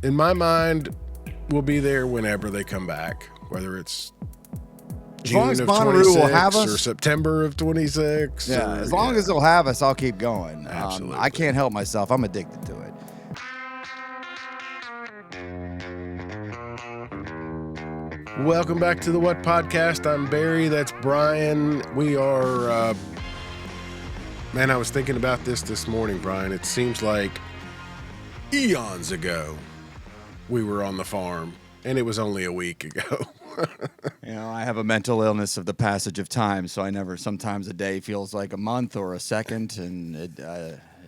in my mind, we'll be there whenever they come back, whether it's As long June as of Bonnaroo will have 26 or us. September of 26. Yeah, or, as long as they'll have us, I'll keep going. Absolutely. I can't help myself. I'm addicted to it. Welcome back to the What Podcast. I'm Barry. That's Bryan. We are, man, I was thinking about this morning, Bryan. It seems like eons ago we were on the farm, and it was only a week ago. You know, I have a mental illness of the passage of time, so sometimes a day feels like a month or a second, and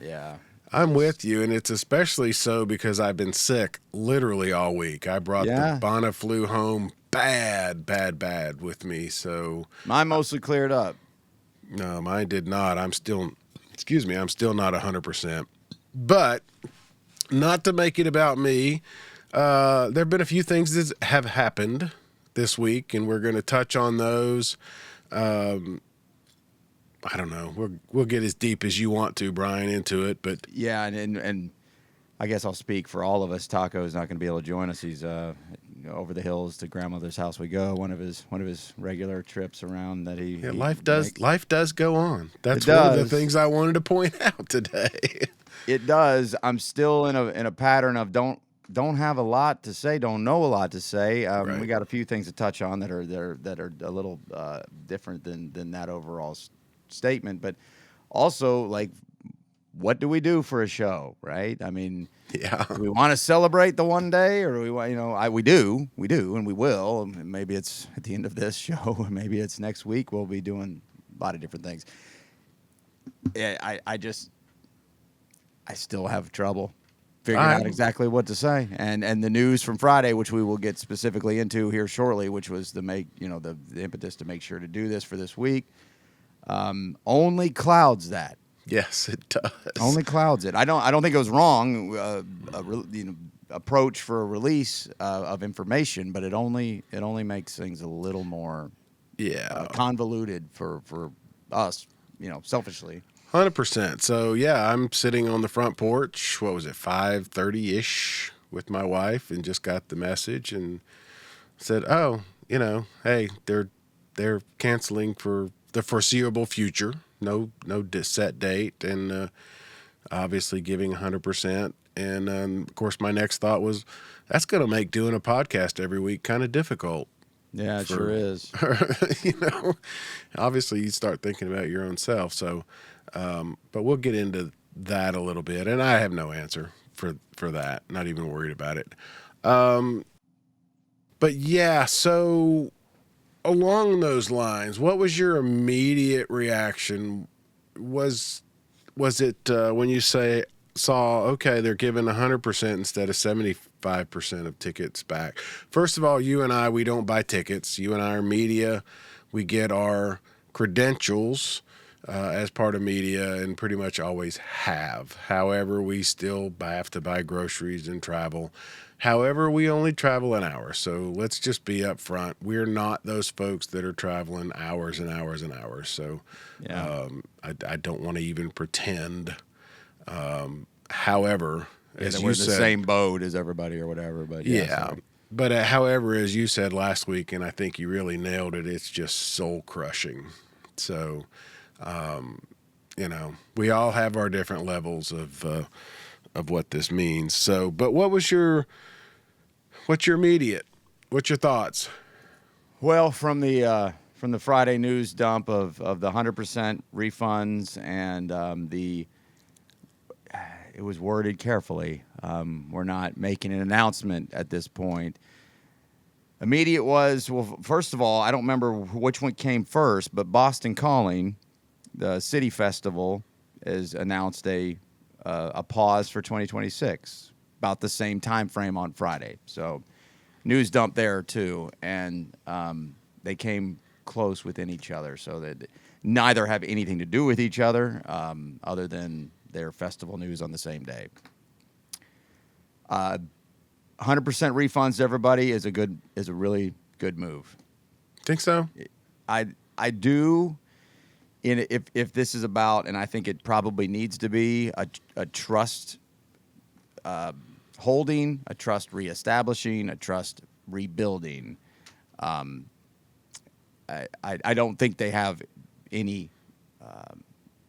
yeah. I'm with you, and it's especially so because I've been sick literally all week. I brought the Bonnaroo flu home bad with me, so... Mine mostly cleared up. No, mine did not. I'm still not 100%. But, not to make it about me, there have been a few things that have happened this week, and we're going to touch on those. I don't know. We'll get as deep as you want to, Bryan, into it. But yeah, and I guess I'll speak for all of us. Taco's not going to be able to join us. He's over the hills to grandmother's house. We go one of his regular trips around that he. Yeah, he life makes. does go on. That's one of the things I wanted to point out today. It does. I'm still in a pattern of don't have a lot to say, don't know a lot to say. Right. We got a few things to touch on that are a little different than that overall statement, but also, like, what do we do for a show, right? I mean, yeah, do we want to celebrate the one day, or do we want, we do, and we will. Maybe it's at the end of this show, or maybe it's next week. We'll be doing a lot of different things. Yeah, I still have trouble figuring out exactly what to say. And the news from Friday, which we will get specifically into here shortly, which was the impetus to make sure to do this for this week, only clouds that. Yes, it does. Only clouds it. I don't think it was wrong approach for a release of information, but it only makes things a little more convoluted for us, selfishly. 100%. So yeah, I'm sitting on the front porch. What was it, 5:30-ish, with my wife, and just got the message and said, "Oh, hey, they're canceling for the foreseeable future. No set date, and obviously giving 100%." And of course, my next thought was, that's going to make doing a podcast every week kind of difficult. Yeah, it sure is. Obviously, you start thinking about your own self. So, but we'll get into that a little bit, and I have no answer for that. Not even worried about it. But yeah, so along those lines, what was your immediate reaction? Was it when you saw, okay, they're giving 100% instead of 75% of tickets back? First of all, you and I, we don't buy tickets. You and I are media. We get our credentials as part of media, and pretty much always have. However, we still have to buy groceries and travel. However, we only travel an hour, so let's just be up front. We're not those folks that are traveling hours and hours and hours. So I don't want to even pretend. However, as we're you in the said, same boat as everybody or whatever. But but however, as you said last week, and I think you really nailed it, it's just soul crushing. So, we all have our different levels of what this means. So, but what's your immediate? What's your thoughts? Well, from the Friday news dump of the 100% refunds and it was worded carefully. We're not making an announcement at this point. Immediate was, well, first of all, I don't remember which one came first, but Boston Calling, the city festival, has announced a pause for 2026, about the same time frame on Friday. So news dump there too, and they came close within each other, so that neither have anything to do with each other, other than their festival news on the same day. 100% refunds to everybody is a really good move. Think so? I do. If this is about, and I think it probably needs to be a trust holding, a trust reestablishing, a trust rebuilding. I don't think they have any.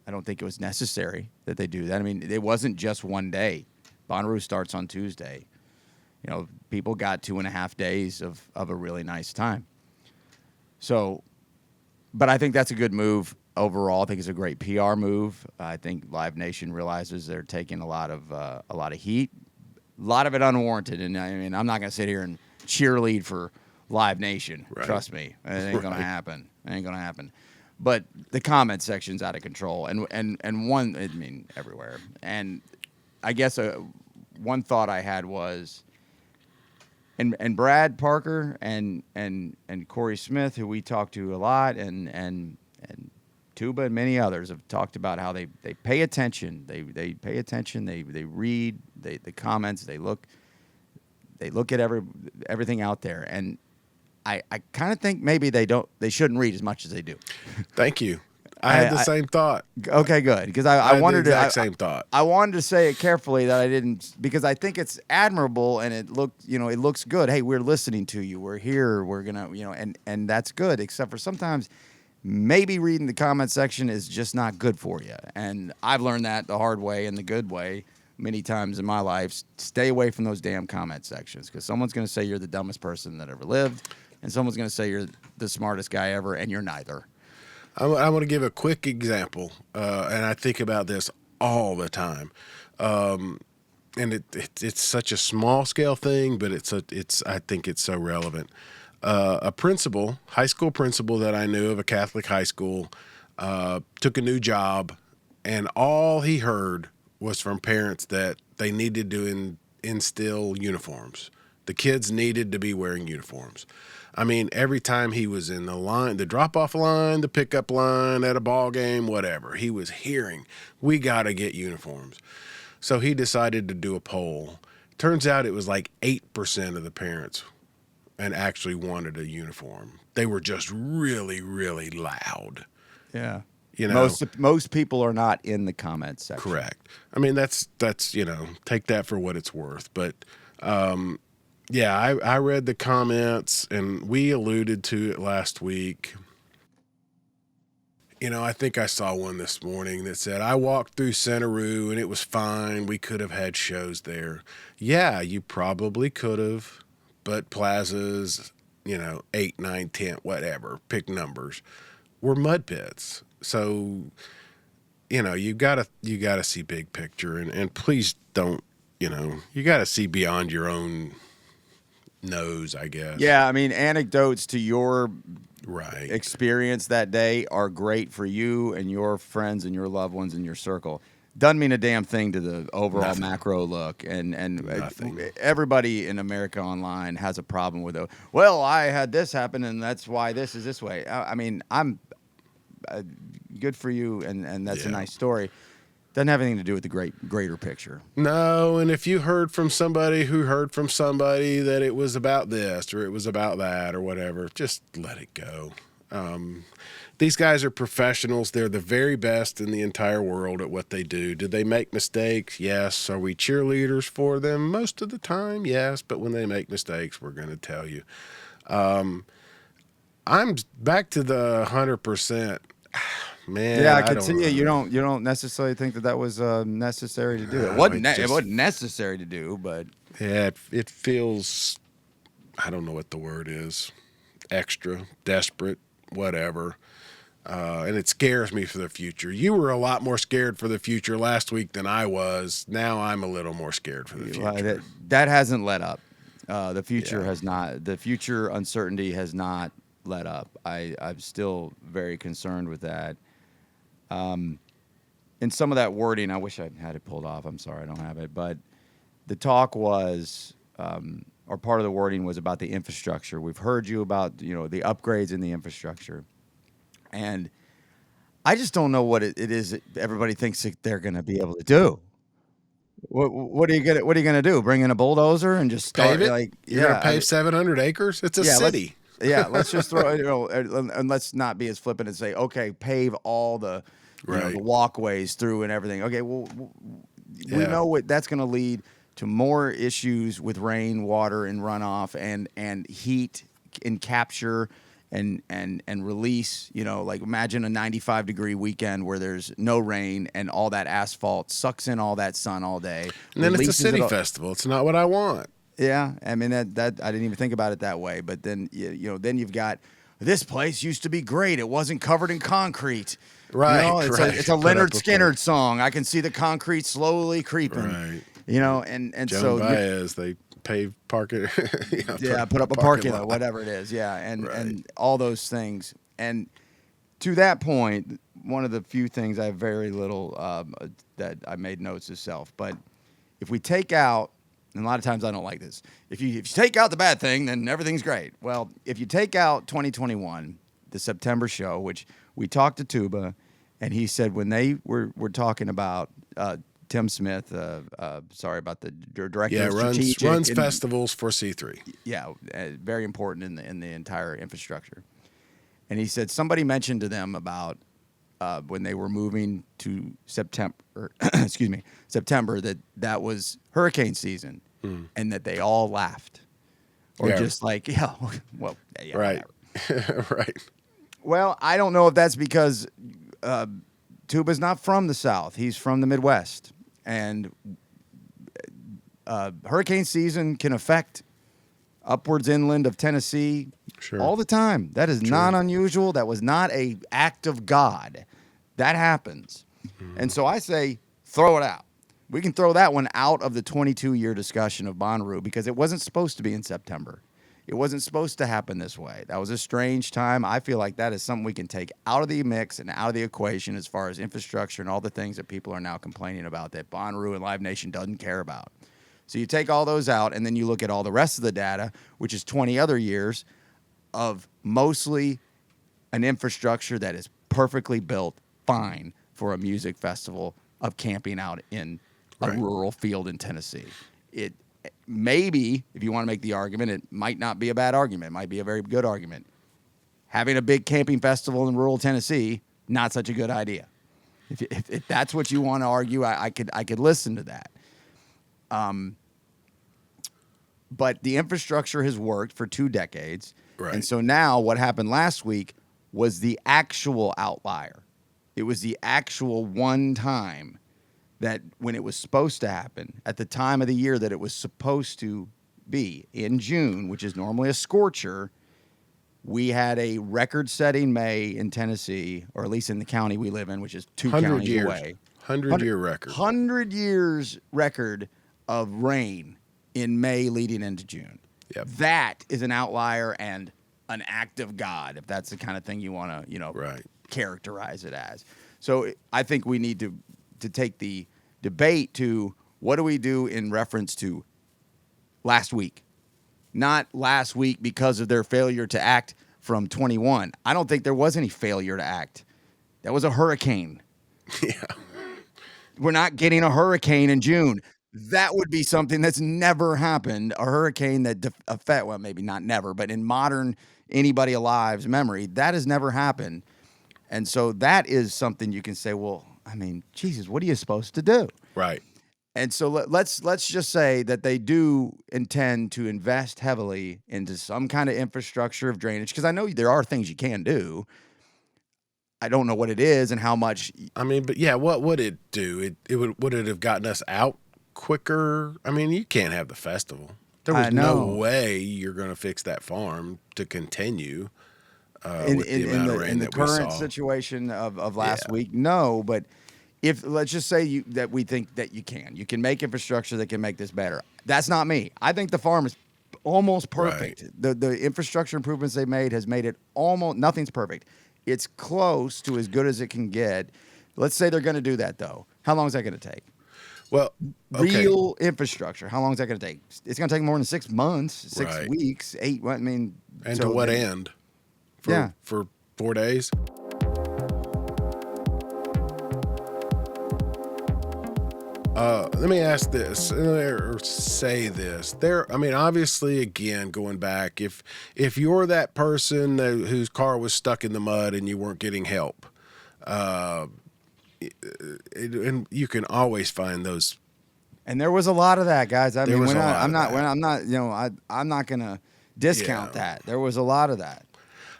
I don't think it was necessary that they do that. I mean, it wasn't just one day. Bonnaroo starts on Tuesday. You know, people got 2.5 days of a really nice time. So, but I think that's a good move overall. I think it's a great PR move. I think Live Nation realizes they're taking a lot of heat, a lot of it unwarranted. And I mean, I'm not going to sit here and cheerlead for Live Nation. Right. Trust me, it ain't going to happen. It ain't going to happen. But the comment section's out of control, and one, I mean, everywhere. And I guess one thought I had was, and Brad Parker and Corey Smith, who we talk to a lot, and Tuba and many others have talked about how they pay attention. They pay attention. They read the comments. They look at everything out there, and I kind of think maybe they shouldn't read as much as they do. Thank you. I had the same thought. Okay, good, because I had wanted the exact same thought. I wanted to say it carefully that I didn't, because I think it's admirable and it looks good. Hey, we're listening to you. We're here. We're gonna, and that's good. Except for sometimes maybe reading the comment section is just not good for you. And I've learned that the hard way and the good way many times in my life. Stay away from those damn comment sections, because someone's going to say you're the dumbest person that ever lived, and someone's going to say you're the smartest guy ever, and you're neither. I'm going to give a quick example, and I think about this all the time. And it's such a small scale thing, but I think it's so relevant. A principal, high school principal that I knew of a Catholic high school, took a new job, and all he heard was from parents that they needed to instill uniforms. The kids needed to be wearing uniforms. I mean, every time he was in the line, the drop-off line, the pickup line, at a ball game, whatever, he was hearing, we got to get uniforms. So he decided to do a poll. Turns out it was like 8% of the parents and actually wanted a uniform. They were just really, really loud. Yeah. Most people are not in the comments section. Correct. I mean, that's take that for what it's worth. But yeah, I read the comments, and we alluded to it last week. I think I saw one this morning that said, I walked through Bonnaroo and it was fine. We could have had shows there. Yeah, you probably could have, but plazas, 8, 9, 10, whatever, pick numbers, were mud pits. So, you gotta see big picture, and please don't, you gotta see beyond your own nose, I guess. Yeah, I mean, anecdotes to your right experience that day are great for you and your friends and your loved ones in your circle. Doesn't mean a damn thing to the overall macro look. And everybody in America online has a problem with it. Well, I had this happen, and that's why this is this way. I mean, I'm good for you, and that's a nice story. Doesn't have anything to do with the greater picture. No, and if you heard from somebody who heard from somebody that it was about this or it was about that or whatever, just let it go. These guys are professionals. They're the very best in the entire world at what they do. Did they make mistakes? Yes. Are we cheerleaders for them? Most of the time, yes. But when they make mistakes, we're going to tell you. I'm back to the 100%. Man, yeah, I could see it. You don't necessarily think that was necessary to do. It wasn't necessary to do, but yeah, it feels, I don't know what the word is, extra, desperate, whatever, and it scares me for the future. You were a lot more scared for the future last week than I was. Now I'm a little more scared for the future. That hasn't let up. The future has not. The future uncertainty has not let up. I'm still very concerned with that. In some of that wording, I wish I had it pulled off. I'm sorry, I don't have it. But the talk was, or part of the wording was about the infrastructure. We've heard you about, the upgrades in the infrastructure. And I just don't know what it is that everybody thinks that they're going to be able to do. What are you gonna do? Bring in a bulldozer and just start pave it? You're gonna pave 700 acres? It's a city. Let's just throw and let's not be as flippant and say, okay, pave all the the walkways through and everything. Okay, well, we know what that's going to lead to more issues with rain, water, and runoff, and heat and capture and release. You know, like imagine a 95-degree weekend where there's no rain and all that asphalt sucks in all that sun all day. And then it's a releases city it all- festival. It's not what I want. Yeah, I mean that I didn't even think about it that way. But then then you've got this place used to be great. It wasn't covered in concrete. Right, You know, it's right. it's a Put Leonard up a Skinner point. song. I can see the concrete slowly creeping. Right. You know, and Joan so Baez, they pave parking. put up a parking lot, whatever it is. Yeah, and all those things. And to that point, one of the few things I have very little that I made notes of self. But if we take out, and a lot of times I don't like this. If you take out the bad thing, then everything's great. Well, if you take out 2021, the September show, which we talked to Tuba, and he said when they were talking about Tim Smith, sorry about the director of strategic, runs festivals for C3. Yeah, very important in the entire infrastructure. And he said somebody mentioned to them about when they were moving to September, September, that was hurricane season, and that they all laughed, or just like, yeah, well, yeah, right, right. Well, I don't know if that's because Tuba's not from the South; he's from the Midwest, and hurricane season can affect upwards inland of Tennessee all the time. That is not unusual. That was not a act of God. That happens. And so I say, throw it out. We can throw that one out of the 22-year discussion of Bonnaroo because it wasn't supposed to be in September. It wasn't supposed to happen this way. That was a strange time. I feel like that is something we can take out of the mix and out of the equation as far as infrastructure and all the things that people are now complaining about that Bonnaroo and Live Nation doesn't care about. So you take all those out, and then you look at all the rest of the data, which is 20 other years of mostly an infrastructure that is perfectly built, fine, for a music festival of camping out in a rural field in Tennessee. It maybe, if you want to make the argument, it might not be a bad argument. It might be a very good argument. Having a big camping festival in rural Tennessee, not such a good idea. If that's what you want to argue, I could listen to that. But the infrastructure has worked for 2 decades. Right. And so now what happened last week was the actual outlier. It was the actual one time that when it was supposed to happen, at the time of the year that it was supposed to be, in June, which is normally a scorcher, we had a record-setting May in Tennessee, or at least in the county we live in, which is 2 counties years. away. 100-year record. 100 years record of rain in May leading into June. Yep. That is an outlier and an act of God, if that's the kind of thing you want to, characterize it as. So I think we need to take the debate to what do we do in reference to last week, not last week because of their failure to act from 21. I don't think there was any failure to act. That was a hurricane. Yeah. We're not getting a hurricane in June. That would be something that's never happened. A hurricane that well, maybe not never, but in modern anybody alive's memory, that has never happened. And so that is something you can say, well, I mean, Jesus, what are you supposed to do? Right. And so let's just say that they do intend to invest heavily into some kind of infrastructure of drainage, because I know there are things you can do. I don't know what it is and how much. I mean, but yeah, what would it do? Would it have gotten us out quicker? I mean, you can't have the festival. There was no way you're going to fix that farm to continue with the amount of rain that we saw. In the current situation of last week, no. But if let's just say that we think that you can make infrastructure that can make this better. That's not me. I think the farm is almost perfect. Right. The infrastructure improvements they made has made it almost nothing's perfect. It's close to as good as it can get. Let's say they're going to do that though. How long is that going to take? Well, real infrastructure. How long is that going to take? It's going to take more than 6 months, 6 weeks, 8. I mean, and to what end? For 4 days. Let me ask this or say this. I mean, obviously, again, going back, if you're that person whose car was stuck in the mud and you weren't getting help, and you can always find those And there was a lot of that, guys. I There mean, was we're a not, lot I'm of not, that. I'm not, I'm not gonna discount Yeah. that. There was a lot of that.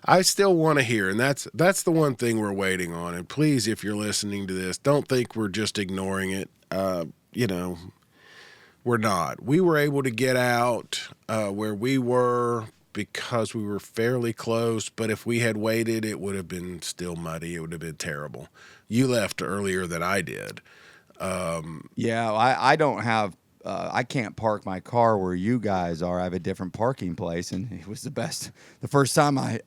I still want to hear, and that's the one thing we're waiting on. And please, if you're listening to this, don't think we're just ignoring it. You know, we're not. We were able to get out where we were because we were fairly close, but if we had waited, it would have been still muddy. It would have been terrible. You left earlier than I did. Yeah, I don't have. I can't park my car where you guys are. I have a different parking place, and it was the best. The first time I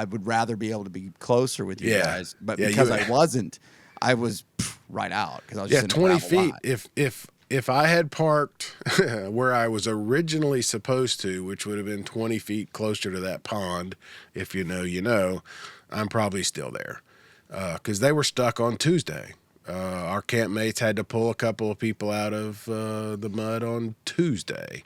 would rather be able to be closer with you Yeah. guys, but Yeah, because you- I wasn't, I was right out because I was Yeah, just in a 20 gravel feet. lot. If I had parked where I was originally supposed to, which would have been 20 feet closer to that pond, if you know, you know, I'm probably still there because they were stuck on Tuesday. Our campmates had to pull a couple of people out of the mud on Tuesday.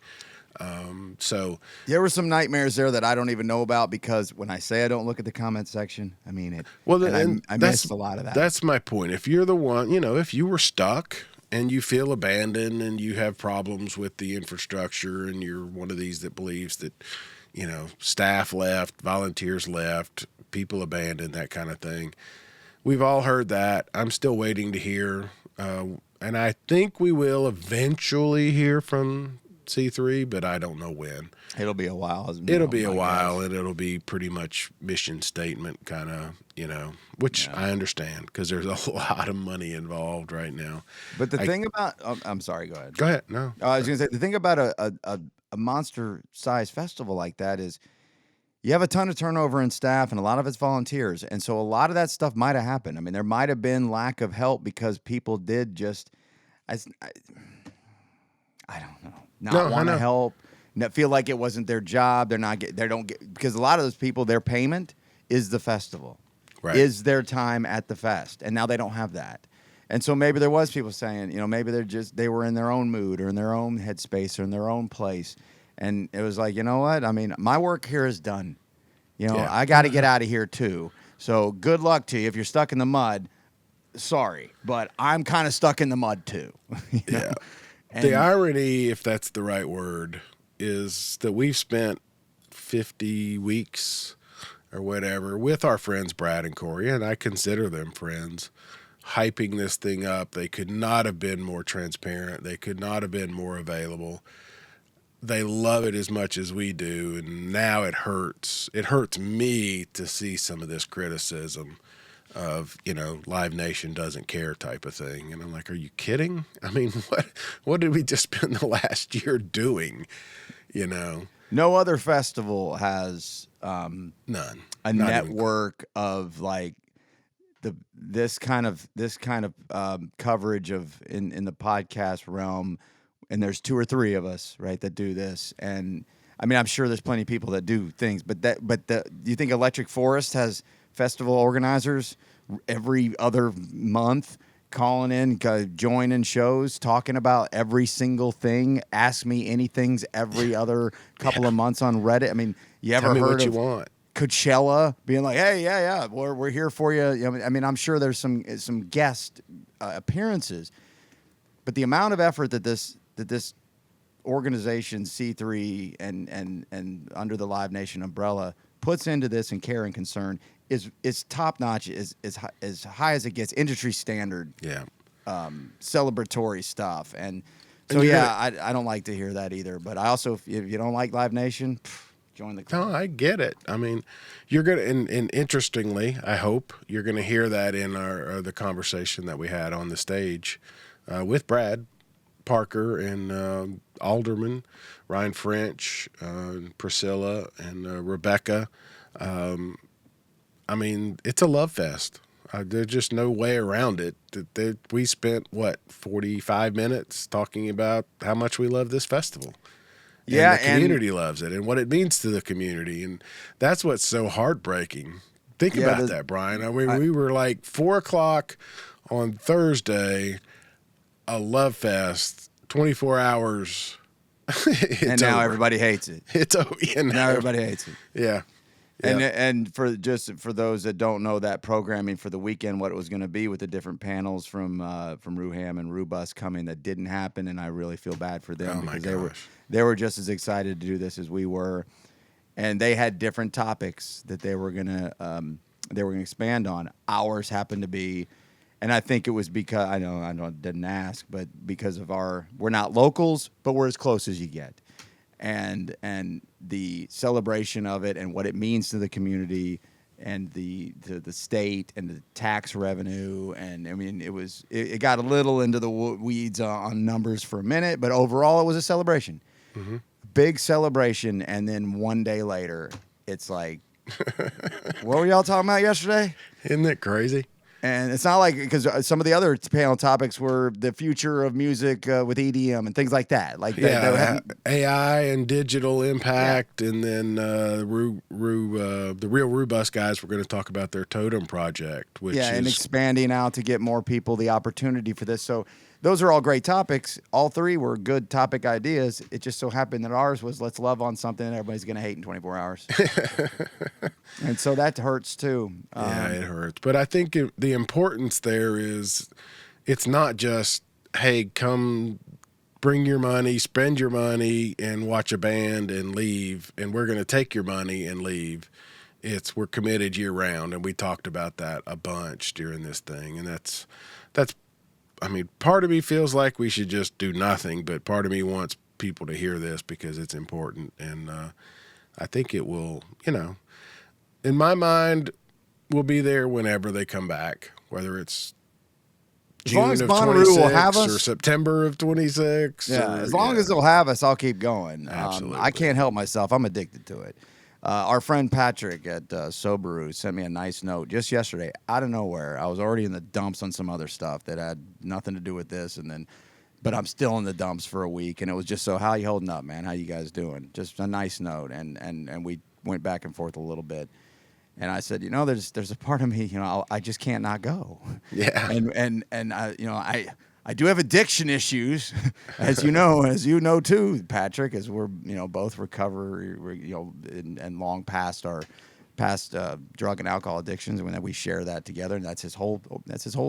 So There were some nightmares there that I don't even know about because when I say I don't look at the comment section, I mean it. Well, And I that's missed a lot of that. That's my point. If you're the one, you know, if you were stuck and you feel abandoned and you have problems with the infrastructure and you're one of these that believes that, you know, staff left, volunteers left, people abandoned, that kind of thing. We've all heard that. I'm still waiting to hear, and I think we will eventually hear from C3, but I don't know when. It'll be a while. It'll be a my while, guess. and it'll be pretty much mission statement kind of, you know, which Yeah. I understand because there's a lot of money involved right now. But the thing about, I'm sorry, go ahead. Go ahead. No. I was going to say the thing about a monster-sized festival like that is you have a ton of turnover in staff, and a lot of it's volunteers, and so a lot of that stuff might have happened. I mean, there might have been lack of help because people did just, I don't know, No, not I want to know. help, feel like it wasn't their job. They don't get because a lot of those people, their payment is the festival, Right. is their time at the fest, and now they don't have that. And so maybe there was people saying, maybe they were in their own mood or in their own headspace or in their own place. And it was like, you know what? I mean, my work here is done. Yeah. I got to get out of here too. So good luck to you. If you're stuck in the mud, sorry, but I'm kind of stuck in the mud too. you know? Yeah. And The irony, if that's the right word, is that we've spent 50 weeks or whatever with our friends Brad and Corey, and I consider them friends, hyping this thing up. They could not have been more transparent. They could not have been more available. They love it as much as we do, and now it hurts. It hurts me to see some of this criticism of, Live Nation doesn't care type of thing. And I'm like, are you kidding? I mean, what did we just spend the last year doing? no other festival has None. a Not even- network of like this kind of coverage of in the podcast realm, and there's 2 or 3 of us, right, that do this. And I mean, I'm sure there's plenty of people that do things, but do you think Electric Forest has festival organizers every other month calling in, joining shows, talking about every single thing, ask me anything's every other couple of months on Reddit? I mean, you ever Tell me heard what you of want. Coachella being like, hey, yeah, we're here for you. I mean, I'm sure there's some guest appearances, but the amount of effort that this organization C3 and under the Live Nation umbrella puts into this and care and concern is top notch, is as high as it gets, industry standard, Yeah. celebratory stuff. And so And you're I don't like to hear that either. But I also, if you don't like Live Nation, join the club. No, I get it. I mean, you're gonna, and interestingly, I hope you're gonna hear that in the conversation that we had on the stage with Brad Parker and Alderman, Ryan French, Priscilla, and Rebecca. I mean, it's a love fest. There's just no way around it. We spent 45 minutes talking about how much we love this festival. Yeah, and the community loves it and what it means to the community. And that's what's so heartbreaking. Think about that, Brian. I mean, we were like 4:00 on Thursday, a love fest, 24 hours. And now over. everybody hates it. It's over. Now everybody hates it. Yeah. And Yeah. for those that don't know that programming for the weekend, what it was going to be with the different panels from Ruham and Rubus coming that didn't happen, and I really feel bad for them Oh my because gosh. they were just as excited to do this as we were, and they had different topics that they were gonna expand on. Ours happened to be, and I think it was because I didn't ask, but because of we're not locals, but we're as close as you get, and the celebration of it and what it means to the community and to the state and the tax revenue, and I mean it got a little into the weeds on numbers for a minute, but overall it was a celebration, Hmm. big celebration, and then one day later it's like, what were y'all talking about yesterday? Isn't that crazy? And it's not like, because some of the other panel topics were the future of music with EDM and things like that. Like they were Yeah, having, AI and digital yeah, impact, and then the real Rubus guys were going to talk about their totem project, which yeah, and is expanding out to get more people the opportunity for this. So those are all great topics. All three were good topic ideas. It just so happened that ours was let's love on something that everybody's going to hate in 24 hours. And so that hurts too. yeah, it hurts. But I think the importance there is it's not just, hey, come bring your money, spend your money, and watch a band and leave, and we're going to take your money and leave. It's we're committed year round, and we talked about that a bunch during this thing, and that's. I mean, part of me feels like we should just do nothing, but part of me wants people to hear this because it's important, and I think it will. In my mind, we'll be there whenever they come back, whether it's As long as June of Bonnaroo will have 26 or us, September of 26. yeah, Or as long as they'll have us, I'll keep going. I absolutely. can't help myself. I'm addicted to it. Our friend Patrick at Sobaru sent me a nice note just yesterday, out of nowhere. I was already in the dumps on some other stuff that had nothing to do with this, but I'm still in the dumps for a week, and it was just so, how you holding up, man? How you guys doing? Just a nice note, and we went back and forth a little bit. And I said, there's a part of me, I just can't not go. Yeah. And I do have addiction issues, as you know too, Patrick, as we're both and long past our past drug and alcohol addictions, and when we share that together, and that's his whole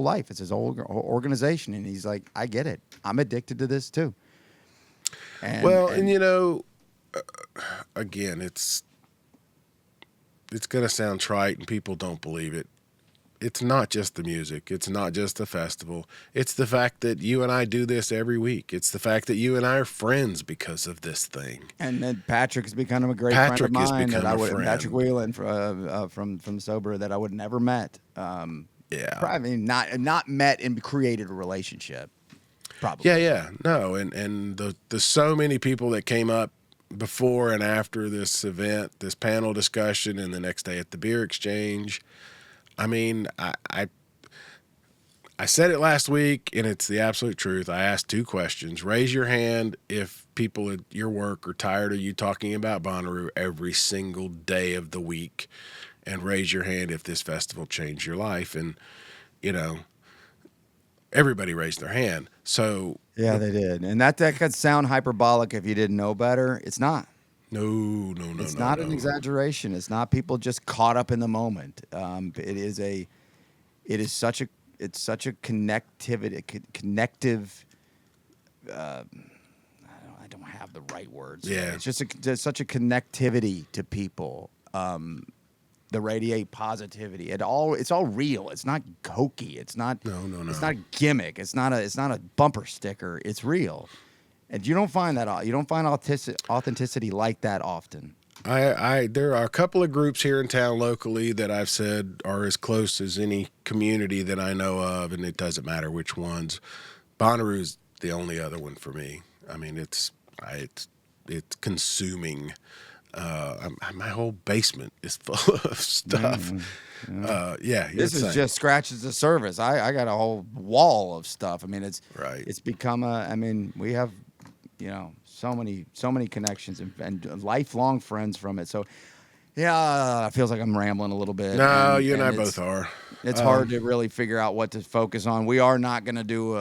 life, it's his whole organization, and he's like, I get it, I'm addicted to this too. And again, it's going to sound trite and people don't believe it. It's not just the music. It's not just the festival. It's the fact that you and I do this every week. It's the fact that you and I are friends because of this thing. And then Patrick has become a great Patrick friend has of mine become that I a would friend. Patrick Whelan from Sober that I would never met. Yeah. Probably not met and created a relationship. Probably. Yeah. No, and the so many people that came up before and after this event, this panel discussion, and the next day at the beer exchange. I mean, I said it last week, and it's the absolute truth. I asked two questions. Raise your hand if people at your work are tired of you talking about Bonnaroo every single day of the week, and raise your hand if this festival changed your life. And, everybody raised their hand. So Yeah, they did. And that could sound hyperbolic if you didn't know better. It's not. no. It's not an exaggeration. It's not people just caught up in the moment. It's such a connective. I don't have the right words. Yeah. It's just such a connectivity to people. The radiate positivity. It's all real. It's not hokey. It's not. No. It's not a gimmick. It's not a bumper sticker. It's real. And you don't find authenticity like that often. There are a couple of groups here in town locally that I've said are as close as any community that I know of, and it doesn't matter which ones. Bonnaroo's the only other one for me. I mean, it's consuming. My whole basement is full of stuff. This is just scratches the surface. I got a whole wall of stuff. I mean, right. It's become we have, so many connections and lifelong friends from it. So Yeah, it feels like I'm rambling a little bit, No, you and I and both are. it's hard to really figure out what to focus on. We are not going to do.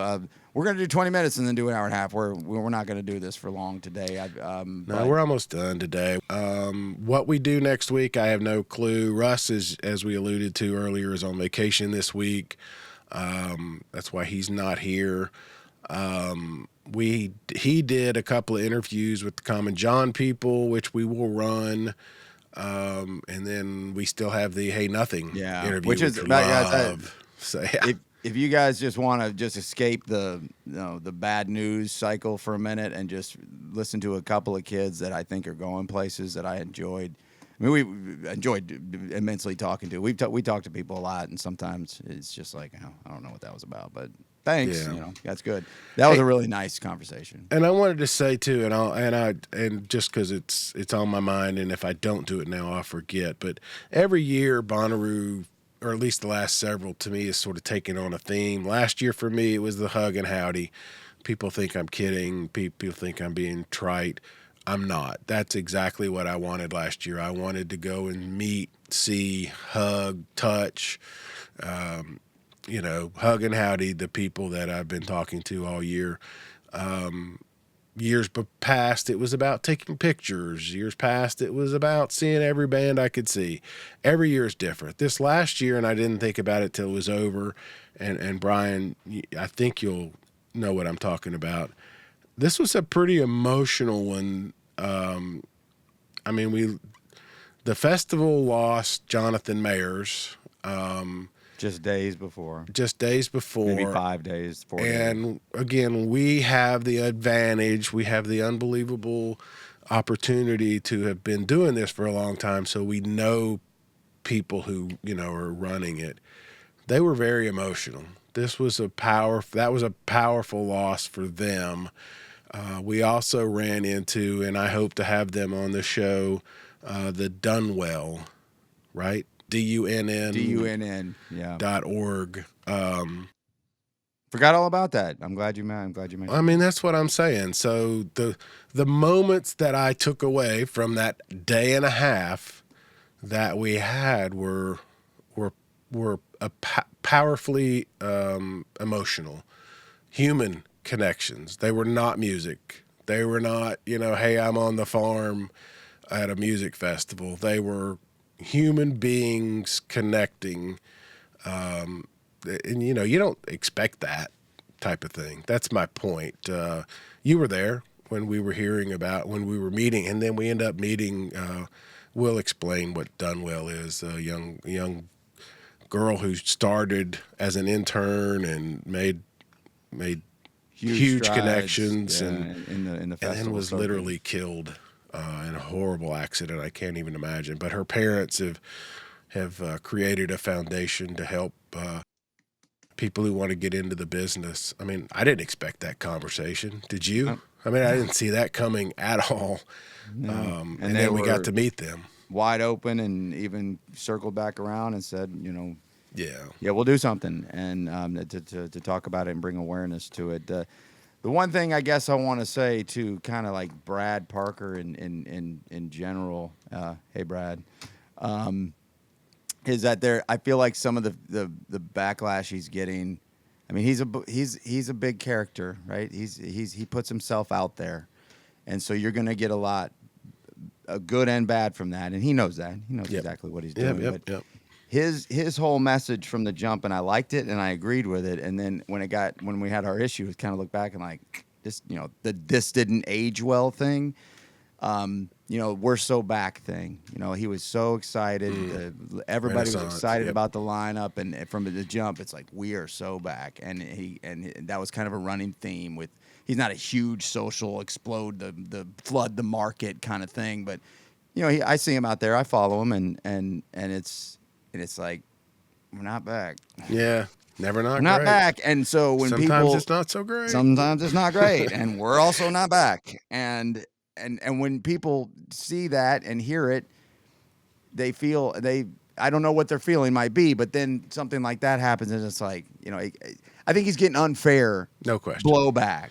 We're going to do 20 minutes and then do an hour and a half. We're not going to do this for long today. No, But we're almost done today. What we do next week, I have no clue. Russ is, as we alluded to earlier, is on vacation this week. That's why he's not here. He did a couple of interviews with the Common John people, which we will run. And then we still have the Hey Nothing interview, which is we guys, love. So yeah. if you guys just want to just escape the the bad news cycle for a minute and just listen to a couple of kids that I think are going places that I enjoyed. I mean, we enjoyed immensely talking to. We talk to people a lot, and sometimes it's just like, oh, I don't know what that was about, but thanks. Yeah. That's good. That was a really nice conversation. And I wanted to say too, and just because it's on my mind, and if I don't do it now, I'll forget. But every year, Bonnaroo, or at least the last several, to me, is sort of taking on a theme. Last year for me, it was the hug and howdy. People think I'm kidding. People think I'm being trite. I'm not. That's exactly what I wanted last year. I wanted to go and meet, see, hug, touch, hug and howdy the people that I've been talking to all year. Years past, it was about taking pictures. Years past, it was about seeing every band I could see. Every year is different. This last year, and I didn't think about it till it was over, and Bryan, I think you'll know what I'm talking about. This was a pretty emotional one. The festival lost Jonathan Mayers. Just days before. Maybe 5 days, 4 days. And again, we have the advantage, we have the unbelievable opportunity to have been doing this for a long time, so we know people who, are running it. They were very emotional. That was a powerful loss for them. We also ran into, and I hope to have them on the show, the Dunwell, right? DUNN. Yeah. .org. Forgot all about that. I'm glad you mentioned. I mean, that's what I'm saying. So the moments that I took away from that day and a half that we had were powerfully emotional, human connections. They were not music. They were not, hey, I'm on the farm at a music festival. They were human beings connecting, and you don't expect that type of thing. That's my point. You were there when we were meeting, and then we end up meeting. We'll explain what Dunwell is. A young girl who started as an intern and made huge strides, connections, in the festival and then was circuit. literally killed in a horrible accident. I can't even imagine. But her parents have created a foundation to help people who want to get into the business. I mean, I didn't expect that conversation. Did you? I mean, I didn't see that coming at all. No. And then we got to meet them. Wide open, and even circled back around and said, Yeah, we'll do something, and to talk about it and bring awareness to it. The one thing I guess I want to say to kind of like Brad Parker in general, hey Brad, is that I feel like some of the backlash he's getting. I mean, he's a big character, right? He puts himself out there, and so you're gonna get a good and bad from that, and he knows that. He knows exactly what he's doing. Yep. His whole message from the jump, and I liked it and I agreed with it. And then when we had our issue, it kind of looked back and like this, this didn't age well thing. We're so back thing. He was so excited. Everybody was excited about the lineup, and from the jump, it's like we are so back. And that was kind of a running theme with. He's not a huge social explode the flood the market kind of thing, but I see him out there. I follow him, and it's like we're not back. Yeah, never not. We're not back, and so when sometimes it's not so great. Sometimes it's not great, and we're also not back. And when people see that and hear it, they feel I don't know what their feeling might be, but then something like that happens, and it's like I think he's getting unfair, no question, blowback.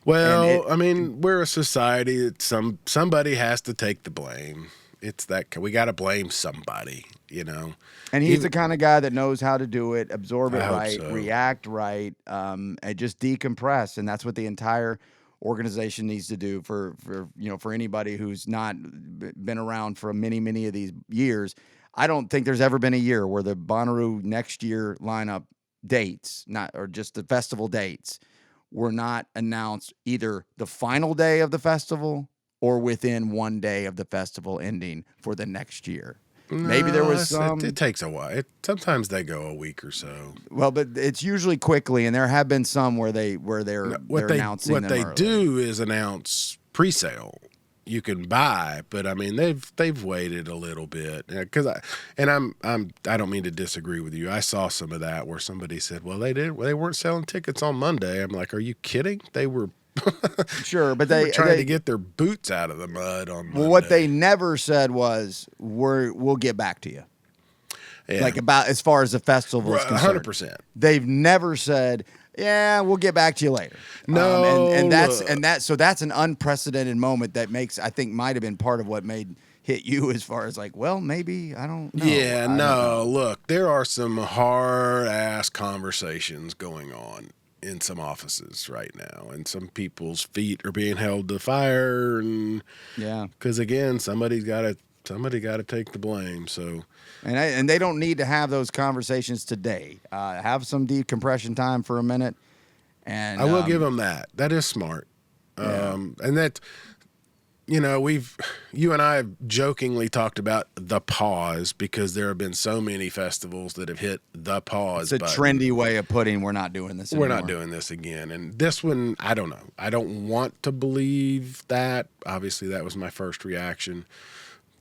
Well, I mean, we're a society that somebody has to take the blame. it's that we got to blame somebody, you know. And he's the kind of guy that knows how to do it, absorb it I hope right, so. react right, and just decompress. And that's what the entire organization needs to do for anybody who's not been around for many of these years. I don't think there's ever been a year where the Bonnaroo next year lineup dates, not or just the festival dates, were not announced either the final day of the festival or within one day of the festival ending for the next year. Maybe there No, was it takes a while. Sometimes they go a week or so. well, but it's usually quickly, and there have been some where they're No, announcing what them they early. do is announce pre-sale. You can buy, but I mean they've waited a little bit because I don't mean to disagree with you. I saw some of that where somebody said, "Well, they weren't selling tickets on Monday." I'm like, "Are you kidding? They were Sure, but they were trying they to get their boots out of the mud on Monday." well, what they never said was we'll get back to you. Yeah, Like about as far as the festival is concerned, 100%. they've never said, "Yeah, we'll get back to you later." No, and look. that's an unprecedented moment that I think might have been part of what made hit you as far as like, well, maybe I don't know. Yeah, I don't no, know. look, there are some hard ass conversations going on in some offices right now, and some people's feet are being held to fire, and Yeah. because again, somebody got to take the blame. So And they don't need to have those conversations today. Have some decompression time for a minute. And I will give them that. That is smart, yeah. and that you and I have jokingly talked about the pause because there have been so many festivals that have hit the pause It's a button. trendy way of putting we're not doing this anymore. We're not doing this again. And this one, I don't know. I don't want to believe that. Obviously, that was my first reaction.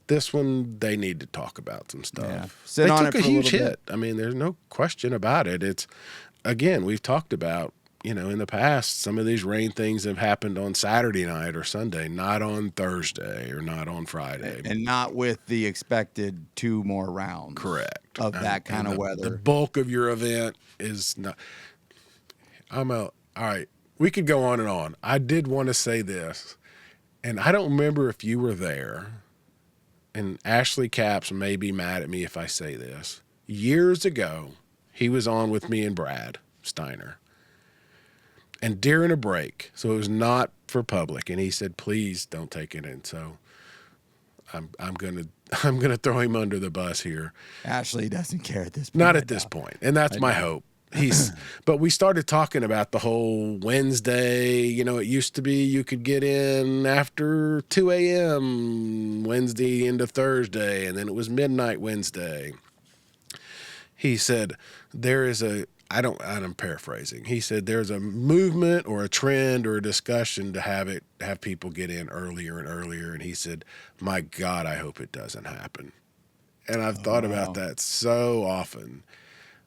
This one, they need to talk about some stuff. Yeah. Sit They on took it a for a huge little hit. I mean, there's no question about it. It's, again, we've talked about, in the past, some of these rain things have happened on Saturday night or Sunday, not on Thursday or not on Friday. And not with the expected 2 more rounds. Correct. Of that kind of The weather. bulk of your event is not. All right. We could go on and on. I did want to say this, and I don't remember if you were there, and Ashley Capps may be mad at me if I say this. Years ago, he was on with me and Brad Steiner. And during a break, so it was not for public, and he said, "Please don't take it in." So I'm gonna throw him under the bus here. Ashley doesn't care at this point. Not at this point, and that's my hope. But we started talking about the whole Wednesday. It used to be you could get in after 2 a.m. Wednesday into Thursday, and then it was midnight Wednesday. He said I'm paraphrasing. He said there's a movement or a trend or a discussion to have people get in earlier and earlier. And he said, "My God, I hope it doesn't happen." And I've thought about that so often.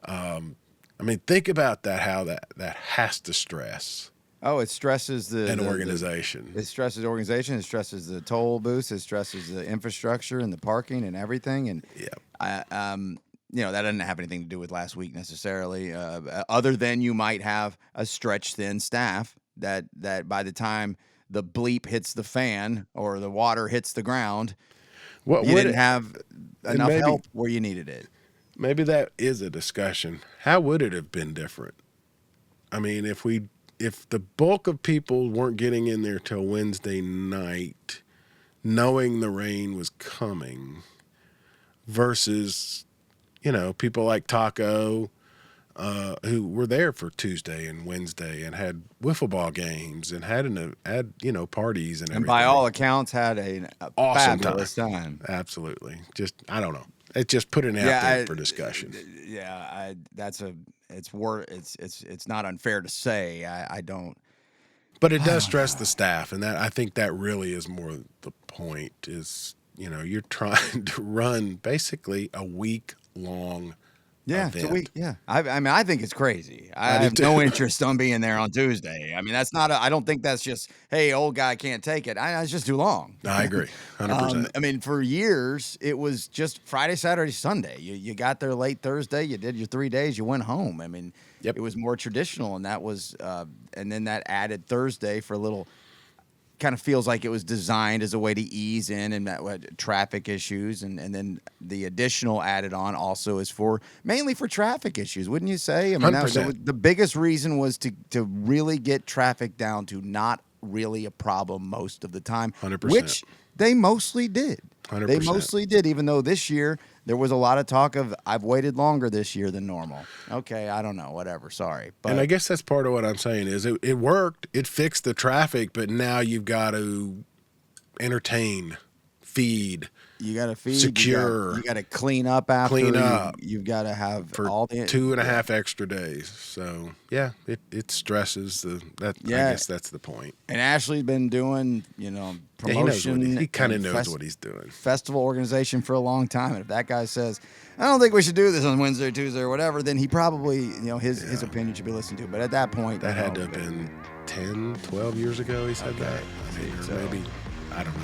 I mean, think about that, how that has to stress Oh, it stresses an organization. It stresses the organization. It stresses the toll booths. It stresses the infrastructure and the parking and everything. And Yeah. that doesn't have anything to do with last week necessarily. Other than you might have a stretched thin staff that by the time the bleep hits the fan or the water hits the ground, you didn't have enough help where you needed it. Maybe that is a discussion. How would it have been different? I mean, if the bulk of people weren't getting in there till Wednesday night, knowing the rain was coming, versus, people like Taco, who were there for Tuesday and Wednesday and had wiffle ball games and had parties and everything. And by all accounts, had an Awesome fabulous time. Absolutely. Just, I don't know. It just put it out there for discussion. It's not unfair to say. I don't. But it does stress the staff, and I think that really is more the point. Is you're trying to run basically a week-long Yeah, event. it's a week. Yeah, I think it's crazy. I have no interest on being there on Tuesday. I mean, that's not. I don't think that's just, hey, old guy can't take it. It's just too long. I agree, 100%. I mean, for years it was just Friday, Saturday, Sunday. You got there late Thursday. You did your 3 days. You went home. I mean, Yep. It was more traditional, and that was, and then that added Thursday for a little. kind of feels like it was designed as a way to ease in and traffic issues, and then the additional added on also is for mainly for traffic issues, wouldn't you say? I mean, that was 100%. the biggest reason was to really get traffic down to not really a problem most of the time, 100%. which they mostly did. 100%. They mostly did, even though this year there was a lot of talk of I've waited longer this year than normal. Okay, I don't know, whatever. Sorry, but And I guess that's part of what I'm saying is it worked. It fixed the traffic, but now you've got to entertain, feed, you got to feed, secure, you got to clean up after, clean up you've got to have for all the 2.5 extra days. So yeah, it stresses that. Yeah. I guess that's the point. And Ashley's been doing, Yeah, promotion. he kind of and knows what he's doing. festival organization for a long time. And if that guy says, I don't think we should do this on Wednesday or Tuesday or whatever, then he probably, his opinion should be listened to. But at that point, That had to have been 10, 12 years ago he said that. I mean, or so- maybe, I don't know.